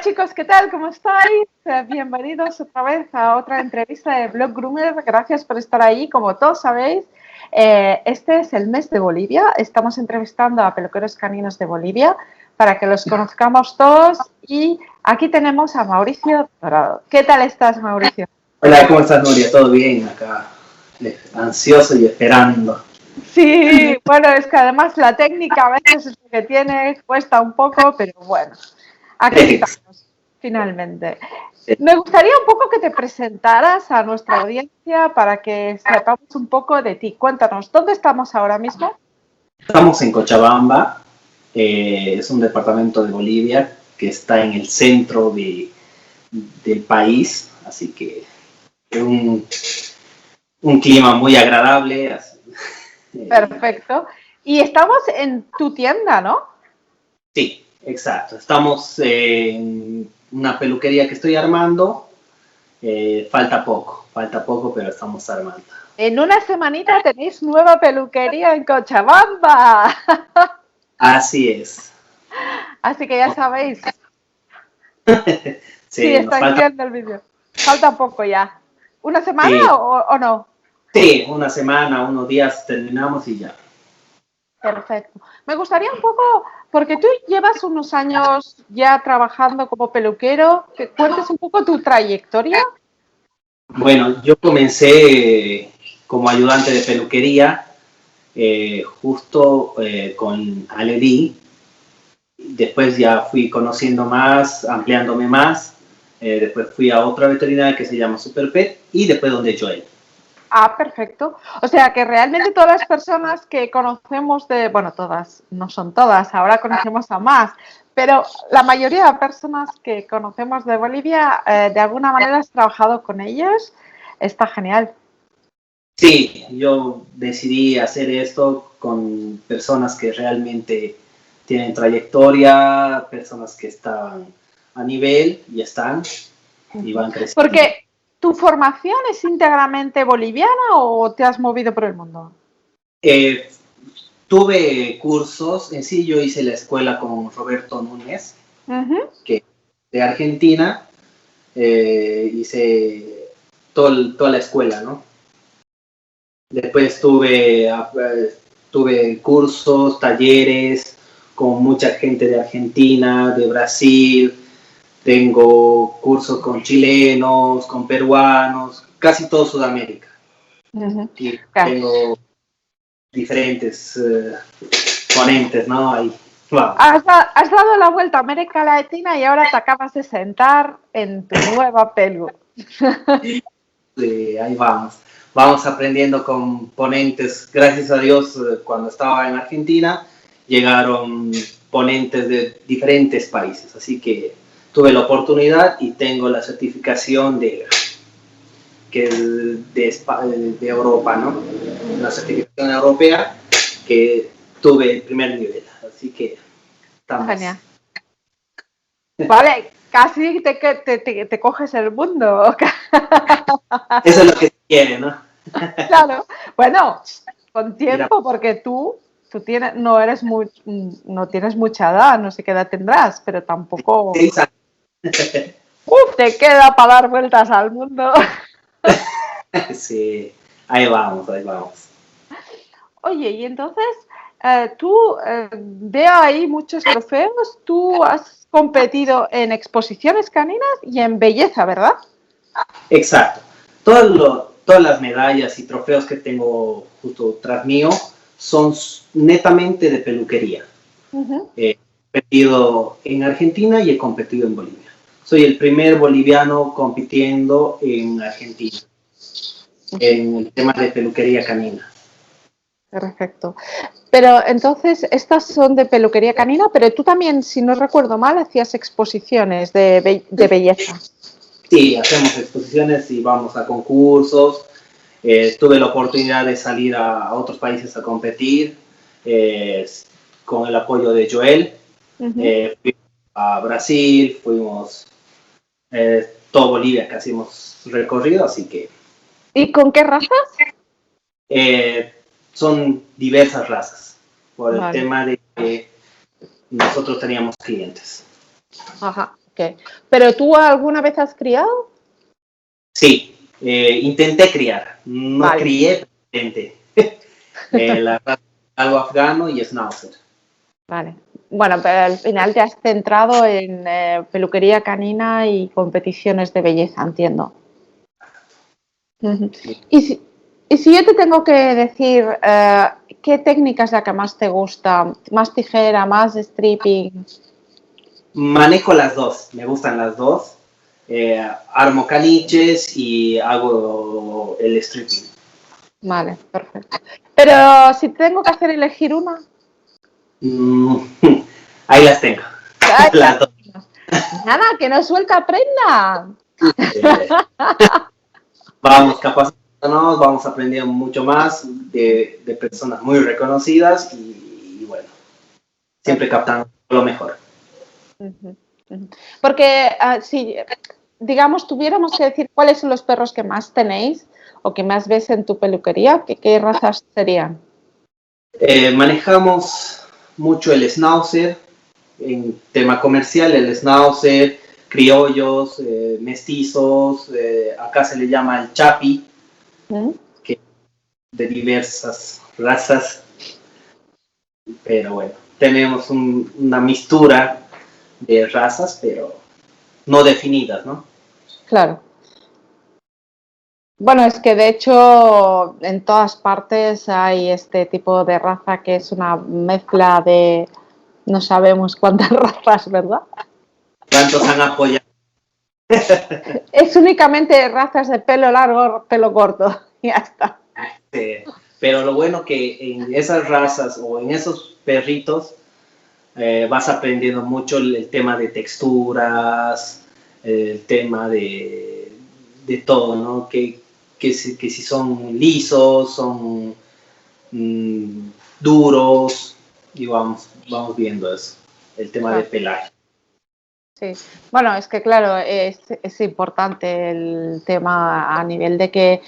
chicos, ¿qué tal? ¿Cómo estáis? Bienvenidos otra vez a otra entrevista de Blog Groomer. Gracias por estar ahí. Como todos sabéis, este es el mes de Bolivia. Estamos entrevistando a peluqueros caninos de Bolivia para que los conozcamos todos. Y aquí tenemos a Mauricio Dorado. ¿Qué tal estás, Mauricio? Hola, ¿cómo estás, Nuria? ¿Todo bien? Acá, ansioso y esperando. Sí, bueno, es que además la técnica a veces es lo que tiene, cuesta un poco, pero bueno, aquí estamos, finalmente. Me gustaría un poco que te presentaras a nuestra audiencia para que sepamos un poco de ti. Cuéntanos, ¿dónde estamos ahora mismo? Estamos en Cochabamba, es un departamento de Bolivia que está en el centro del país, así que es un clima muy agradable. Perfecto. Y estamos en tu tienda, ¿no? Sí, exacto. Estamos en una peluquería que estoy armando. Falta poco, pero estamos armando. En una semanita tenéis nueva peluquería en Cochabamba. Así es. Así que ya sabéis. Sí, Sí, nos estáis falta. viendo el vídeo. Falta poco ya. ¿Una semana Sí, o no? sí, una semana, unos días terminamos y ya. Perfecto. Me gustaría un poco, porque tú llevas unos años ya trabajando como peluquero, que cuentes un poco tu trayectoria. Bueno, yo comencé como ayudante de peluquería, justo con Aledi. Después ya fui conociendo más, ampliándome más. Después fui a otra veterinaria que se llama Superpet y después donde Joel. Ah, perfecto. O sea que realmente todas las personas que conocemos de, bueno, todas, no son todas, ahora conocemos a más, pero la mayoría de personas que conocemos de Bolivia, de alguna manera has trabajado con ellos, está genial. Sí, yo decidí hacer esto con personas que realmente tienen trayectoria, personas que estaban a nivel y están y van creciendo. Porque tu formación es íntegramente boliviana o te has movido por el mundo. Eh, Tuve cursos, en sí yo hice la escuela con Roberto Núñez, que de Argentina, hice toda la escuela, ¿no? Después tuve cursos, talleres con mucha gente de Argentina, de Brasil, tengo cursos con chilenos, con peruanos, casi todo Sudamérica. Y Claro. tengo diferentes ponentes, ¿no? Ahí, vamos. Has dado la vuelta a América Latina y ahora te acabas de sentar en tu nueva pelu. Ahí vamos. Vamos aprendiendo con ponentes. Gracias a Dios, cuando estaba en Argentina, llegaron ponentes de diferentes países. Así que tuve la oportunidad y tengo la certificación de Europa, ¿no? La certificación europea que tuve el primer nivel. Así que estamos. Genial. Vale, casi te coges el mundo. Eso es lo que se quiere, ¿no? Claro. Bueno, con Mira, tiempo, porque tienes, no tienes mucha edad, no sé qué edad tendrás, pero tampoco. 6 años. Te queda para dar vueltas al mundo. Sí, ahí vamos, ahí vamos. Oye, y entonces, tú veo ahí muchos trofeos, tú has competido en exposiciones caninas y en belleza, ¿verdad? Exacto. Todas las medallas y trofeos que tengo justo tras mío son netamente de peluquería. He competido en Argentina y he competido en Bolivia. Soy el primer boliviano compitiendo en Argentina en el tema de peluquería canina. Perfecto. Pero entonces, estas son de peluquería canina, pero tú también, si no recuerdo mal, hacías exposiciones de belleza. Sí, hacemos exposiciones y vamos a concursos. Tuve la oportunidad de salir a otros países a competir con el apoyo de Joel. Fuimos a Brasil, fuimos todo Bolivia casi hemos recorrido, así que ¿Y con qué razas? son diversas razas, por el Vale. tema de que nosotros teníamos clientes. Ajá, ok. ¿Pero tú alguna vez has criado? Sí, intenté criar. No Vale. crié, pero intenté. La raza algo afgano y schnauzer. Vale. Bueno, pero al final te has centrado en peluquería canina y competiciones de belleza, entiendo. Ujú. Sí. Y si yo te tengo que decir qué técnica es la que más te gusta, más tijera, más stripping. Manejo las dos, me gustan las dos. Armo caniches y hago el stripping. Vale, perfecto. Pero si tengo que hacer elegir una, Mm, ahí las tengo. ¡ay, las Las dos. tenemos! Nada, que no suelta prenda. Eh, Vamos capacitándonos, vamos aprendiendo mucho más de personas muy reconocidas y bueno, siempre captando lo mejor. Ujú, ujú. Porque si, digamos, tuviéramos que decir cuáles son los perros que más tenéis o que más ves en tu peluquería, ¿qué razas serían? Manejamos mucho el schnauzer, en tema comercial, el schnauzer, criollos, mestizos, acá se le llama el chapi, ¿Mm? que de diversas razas, pero bueno, tenemos una mistura de razas, pero no definidas, ¿no? Claro. Bueno, es que de hecho en todas partes hay este tipo de raza que es una mezcla de no sabemos cuántas razas, ¿verdad? ¿Cuántos han apoyado? Es únicamente razas de pelo largo, pelo corto, y ya está. Pero lo bueno que en esas razas o en esos perritos vas aprendiendo mucho el tema de texturas, el tema de todo, ¿no? Que si son lisos, son mm, duros, y vamos viendo eso, el tema de Claro, pelaje. sí. Bueno, es que claro, es importante el tema a nivel de que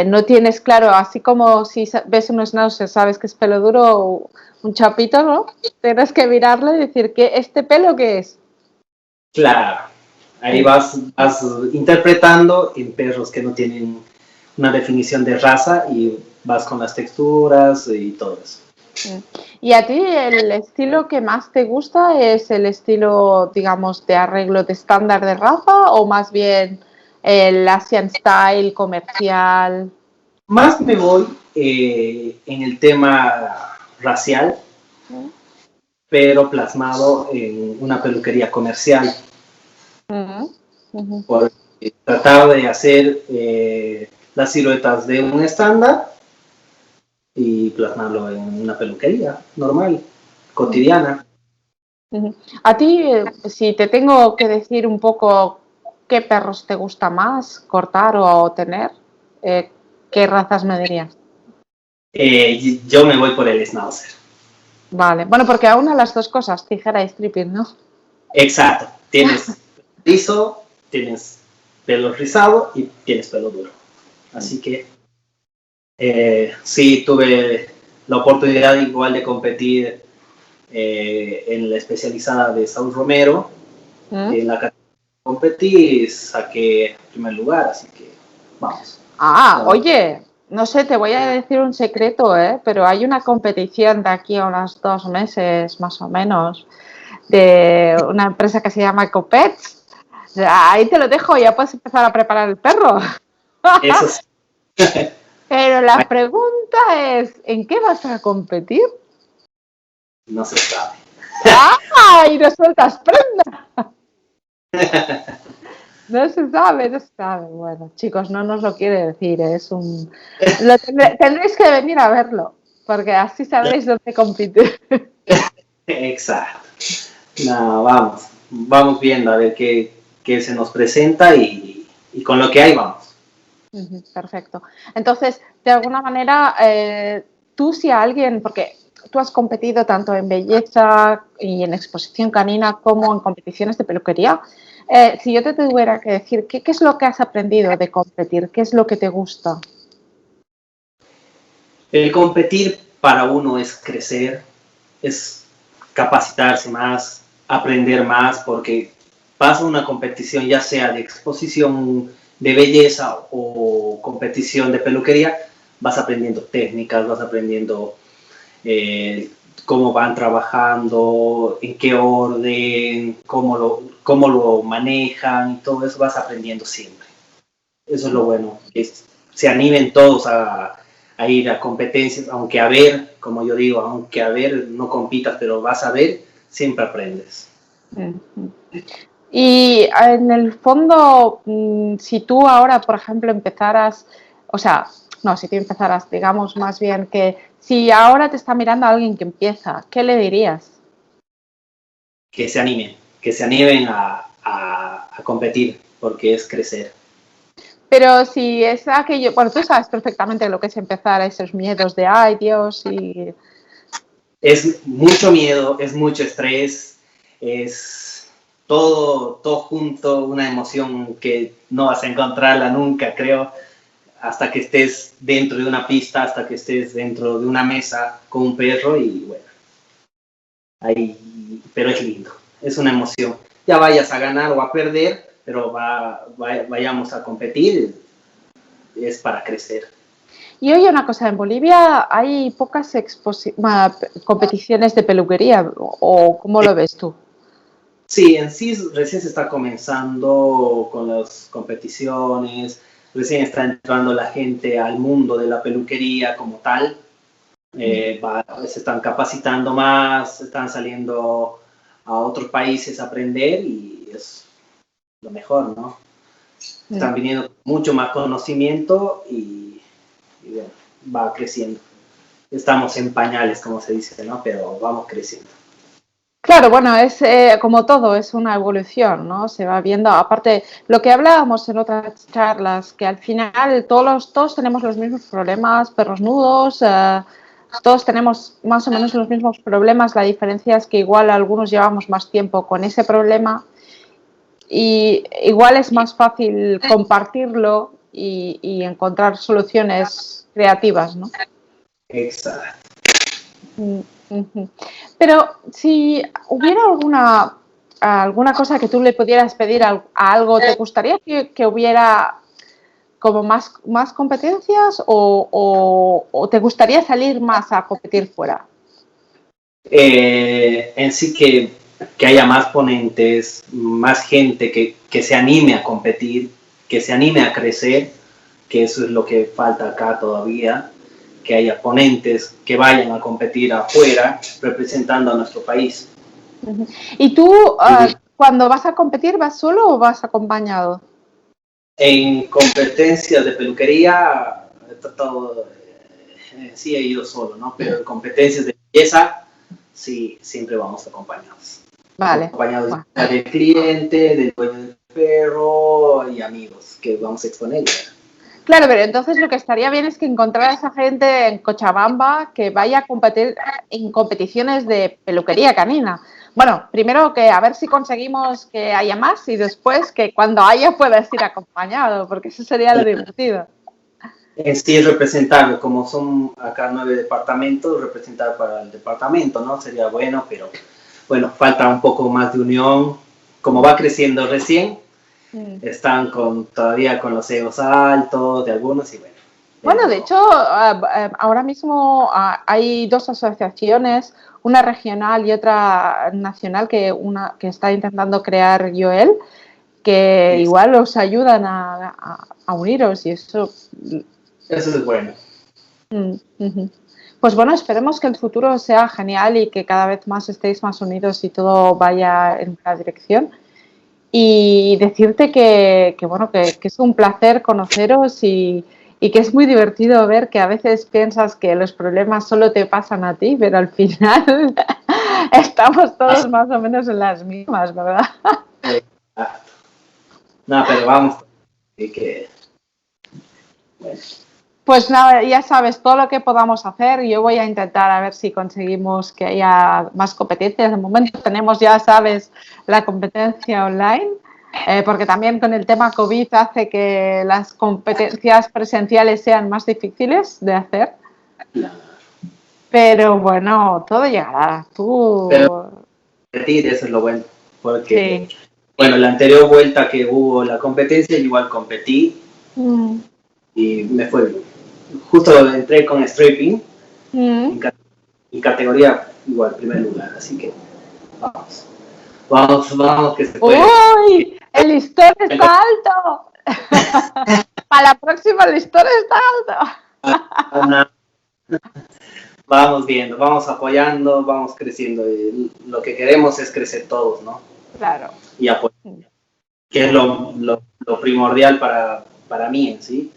no tienes claro, así como si ves un schnauzer, sabes que es pelo duro o un chapito, ¿no? Tienes que mirarlo y decir, ¿este pelo qué es? Claro, ahí Mm. vas interpretando en perros que no tienen una definición de raza y vas con las texturas y todo eso. Mm. ¿Y a ti el estilo que más te gusta es el estilo, digamos, de arreglo de estándar de raza o más bien el Asian style comercial? Más me voy en el tema racial, Mm, pero plasmado en una peluquería comercial, mm, ujú. por tratar de hacer las siluetas de un estándar y plasmarlo en una peluquería normal, cotidiana. Ujú. A ti, si te tengo que decir un poco qué perros te gusta más cortar o tener, ¿qué razas me dirías? Yo me voy por el schnauzer. Vale, bueno, porque aúna las dos cosas, tijera y stripping, ¿no? Exacto, tienes liso, tienes pelo rizado y tienes pelo duro. Así que sí, tuve la oportunidad igual de competir en la especializada de Saúl Romero. ¿Mm? En la categoría que competí saqué primer lugar, así que vamos. Ah, No, oye, no sé, te voy a decir un secreto, ¿eh? Pero hay una competición de aquí a unos 2 meses, más o menos, de una empresa que se llama Ecopets. O sea, ahí te lo dejo, ya puedes empezar a preparar el perro. eso sí, Pero la pregunta es, ¿en qué vas a competir? no se sabe. ¡Ah! Y no sueltas prenda. No se sabe, no se sabe. Bueno, chicos, no nos lo quiere decir, es un... Tendréis que venir a verlo, porque así sabréis dónde compite. Exacto. No, vamos viendo a ver qué se nos presenta y con lo que hay vamos. Perfecto. Entonces, de alguna manera, tú si a alguien, porque tú has competido tanto en belleza y en exposición canina como en competiciones de peluquería, si yo te tuviera que decir, ¿qué es lo que has aprendido de competir? ¿Qué es lo que te gusta? El competir para uno es crecer, es capacitarse más, aprender más, porque vas a una competición, ya sea de exposición de belleza o competición de peluquería, vas aprendiendo técnicas, vas aprendiendo cómo van trabajando, en qué orden, cómo lo manejan, y todo eso vas aprendiendo siempre. Eso es lo bueno, que se animen todos a ir a competencias, aunque a ver, como yo digo, aunque a ver no compitas, pero vas a ver, siempre aprendes. Y en el fondo, si tú ahora, por ejemplo, empezaras, o sea, no, si tú empezaras, digamos más bien que si ahora te está mirando alguien que empieza, ¿qué le dirías? Que se animen a competir, porque es crecer. Pero si es aquello, bueno, tú sabes perfectamente lo que es empezar, esos miedos de, ay Dios, y... Es mucho miedo, es mucho estrés, es todo junto, una emoción que no vas a encontrarla nunca, creo, hasta que estés dentro de una pista, hasta que estés dentro de una mesa con un perro y bueno, ahí, pero es lindo, es una emoción. Ya vayas a ganar o a perder, pero vayamos a competir, es para crecer. Y oye, una cosa, en Bolivia hay pocas competiciones de peluquería, ¿o cómo lo ves tú? Sí, en sí recién se está comenzando con las competiciones, recién está entrando la gente al mundo de la peluquería como tal, se están capacitando más, están saliendo a otros países a aprender y es lo mejor, ¿no? Están viniendo mucho más conocimiento y bueno, va creciendo. Estamos en pañales, como se dice, ¿no? Pero vamos creciendo. Claro, bueno, es como todo, es una evolución, ¿no? Se va viendo, aparte, lo que hablábamos en otras charlas, que al final todos tenemos los mismos problemas, perros nudos, todos tenemos más o menos los mismos problemas, la diferencia es que igual algunos llevamos más tiempo con ese problema y igual es más fácil compartirlo y encontrar soluciones creativas, ¿no? Exacto. Pero si hubiera alguna cosa que tú le pudieras pedir a algo, ¿te gustaría que hubiera como más competencias o te gustaría salir más a competir fuera? En sí que haya más ponentes, más gente que se anime a competir, que se anime a crecer, que eso es lo que falta acá todavía, que haya ponentes que vayan a competir afuera representando a nuestro país. ¿Y tú cuando vas a competir vas solo o vas acompañado? En competencias de peluquería he tratado, sí he ido solo, ¿no? Pero en competencias de belleza sí, siempre vamos acompañados. Vale. Acompañados del cliente, del dueño del perro y amigos que vamos a exponer. Claro, pero entonces lo que estaría bien es que encontrara a esa gente en Cochabamba que vaya a competir en competiciones de peluquería canina. Bueno, primero que a ver si conseguimos que haya más y después que cuando haya puedas ir acompañado, porque eso sería lo divertido. En sí es representar, como son acá 9 departamentos, representar para el departamento, ¿no? Sería bueno, pero bueno, falta un poco más de unión. Como va creciendo recién, están todavía con los egos altos de algunos y bueno. Bueno, de hecho, ahora mismo hay dos asociaciones, una regional y otra nacional, que está intentando crear Joel, que igual os ayudan a uniros y eso. Eso es bueno. Pues bueno, esperemos que el futuro sea genial y que cada vez más estéis más unidos y todo vaya en la dirección. Y decirte bueno, que es un placer conoceros y que es muy divertido ver que a veces piensas que los problemas solo te pasan a ti, pero al final estamos todos más o menos en las mismas, ¿verdad? No, pero vamos, que bueno. Pues nada, ya sabes, todo lo que podamos hacer, yo voy a intentar a ver si conseguimos que haya más competencias. De momento tenemos, ya sabes, la competencia online, porque también con el tema COVID hace que las competencias presenciales sean más difíciles de hacer. Pero bueno, todo llegará. Pero eso es lo bueno, porque bueno, la anterior vuelta que hubo la competencia, igual competí y me fue bien. Justo entré con stripping en categoría igual, primer lugar, así que vamos que se puede. ¡Uy! El listón está alto. Para la próxima el listón está alto. Vamos viendo, vamos apoyando, vamos creciendo. Y lo que queremos es crecer todos, ¿no? Claro. Y apoyar, que es lo primordial para mí en sí,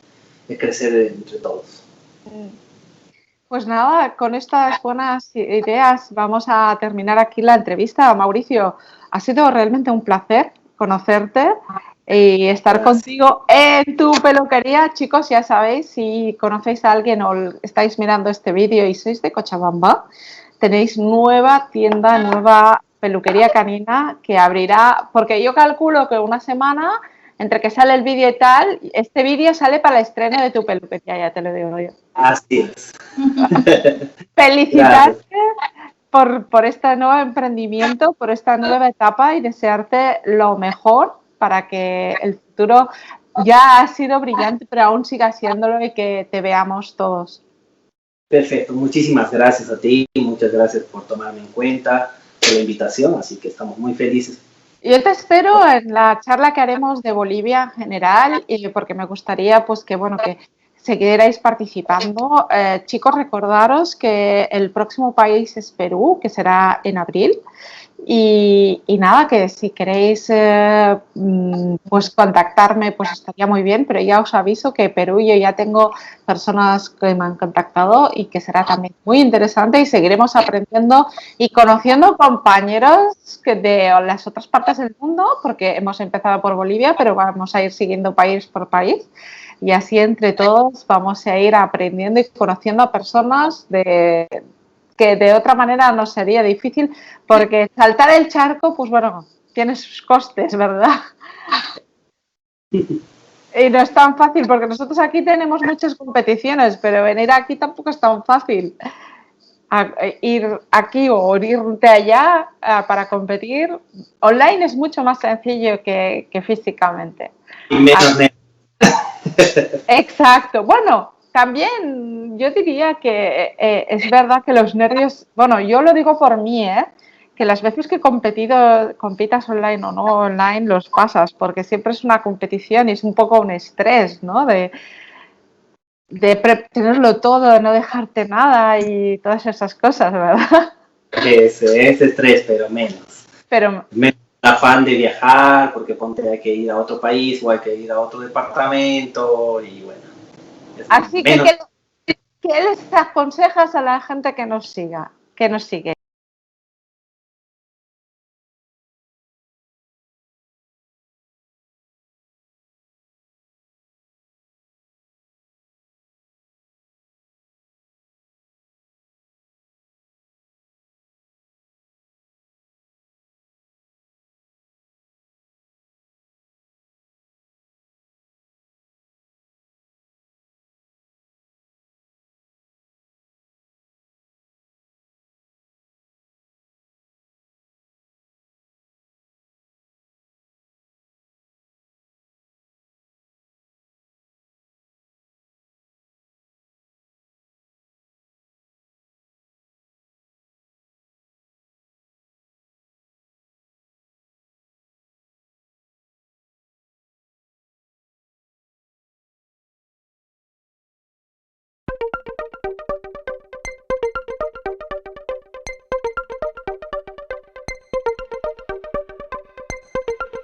es crecer entre todos. Pues nada, con estas buenas ideas vamos a terminar aquí la entrevista. Mauricio, ha sido realmente un placer conocerte y estar contigo en tu peluquería. Chicos, ya sabéis, si conocéis a alguien o estáis mirando este vídeo y sois de Cochabamba, tenéis nueva tienda, nueva peluquería canina que abrirá, porque yo calculo que una semana, entre que sale el vídeo y tal, este vídeo sale para el estreno de tu peluquería, ya te lo digo yo. Así es. Felicitarte por este nuevo emprendimiento, por esta nueva etapa y desearte lo mejor para que el futuro ya ha sido brillante, pero aún siga siéndolo y que te veamos todos. Perfecto, muchísimas gracias a ti, muchas gracias por tomarme en cuenta, por la invitación, así que estamos muy felices. Yo te espero en la charla que haremos de Bolivia en general, y porque me gustaría pues que siguierais participando. Chicos, recordaros que el próximo país es Perú, que será en abril. Y nada, que si queréis pues contactarme, pues estaría muy bien, pero ya os aviso que Perú yo ya tengo personas que me han contactado y que será también muy interesante y seguiremos aprendiendo y conociendo compañeros de las otras partes del mundo, porque hemos empezado por Bolivia, pero vamos a ir siguiendo país por país y así entre todos vamos a ir aprendiendo y conociendo a personas que de otra manera nos sería difícil, porque saltar el charco, pues bueno, tiene sus costes, ¿verdad? Y no es tan fácil, porque nosotros aquí tenemos muchas competiciones, pero venir aquí tampoco es tan fácil. Ir aquí o irte allá para competir, online es mucho más sencillo que físicamente. Y menos Exacto. Bueno, también yo diría que es verdad que los nervios, bueno, yo lo digo por mí, que las veces que compitas online o no online, los pasas, porque siempre es una competición y es un poco un estrés, ¿no? De tenerlo todo, de no dejarte nada y todas esas cosas, ¿verdad? ese estrés, pero menos. Pero Menos afán de viajar, porque ponte hay que ir a otro país o hay que ir a otro departamento y bueno. Así que, ¿qué les aconsejas a la gente que nos sigue?